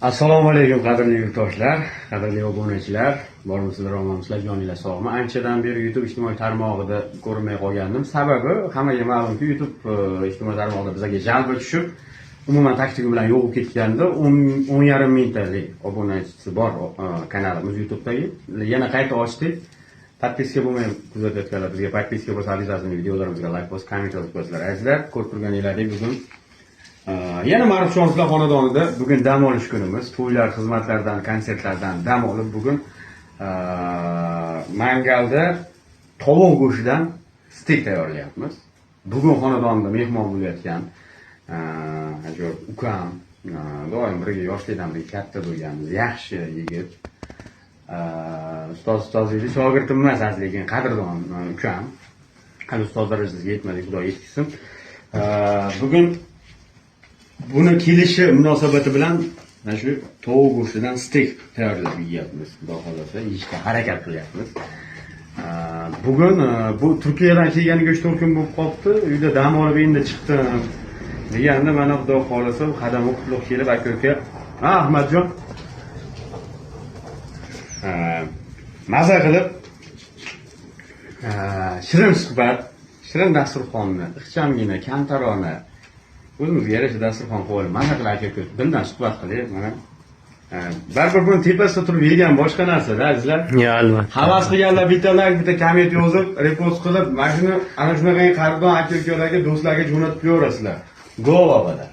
Assalomu alaykum qadrli yurtdoshlar, qadrli obunachilar, bormisizlar, omonmisizlar, joninglar sog'mi? Anchadan beri YouTube ijtimoiy tarmog'ida ko'rinmay qolgandim. Sababi hammaga ma'lumki, YouTube ijtimoiy tarmog'ida bizga jalba tushib, umuman taktika bilan yo'qib ketganda 10,5 mingtalik obunachisi bor kanalimiz YouTube'dagi. Yana qayta ochdik. Podpiska bo'lmay kuzatayotganlar bizga podpiska bo'lsa, arizasini videolarimizga like bosib, komment yozib qo'yasizlar. Azizlar, ko'rib turganingizdek bugun yana Ma'rufjonov xonadonida bugun dam olish kunimiz. To'ylar, xizmatlardan, konsertlardan dam olib bugun mangalda tovuq go'shtidan stek tayyorlayapmiz. Bugun xonadonda mehmon bo'layotgan ajoyib ukam, doim birga yoshlikdan beri katta bo'lganmiz, yaxshi yigit. Ustozlik shogirdim emas, lekin qadrdon ukam. Hali ustoz darajasiga yetmadik, xudo yetkazsin. Bugun buni kelishi munosabati bilan mana shu tovuq go'shtidan stek tayyorlab yeyapmiz. Xudo xolasa yeyishga harakat qilyapmiz. Bugun bu Turkiyadan kelganiga 3-4 kun bo'lib qolibdi. Uyda dam olib endi chiqdim. Deganda mana xudo xolasa qadam qutlug' kelib aka-uka, Ahmadjon maza qilib shirin suhbat, shirin dasturxonni, ixchamgina, kamtarona o'zimizga yarasha dasturxon qo'yib, maza qilib aka-uka dildan suhbat qilib, mana baribir buni tepasida turib yegan boshqa narsa-da, azizlar. Ya, albatta. Havas qilganlar bitta like, bitta komment yozib, repost qilib, mana shuni ana shunaqa qadrdon aka-ukalarga, do'stlarga jo'natib qo'yaverasizlar. Go obada.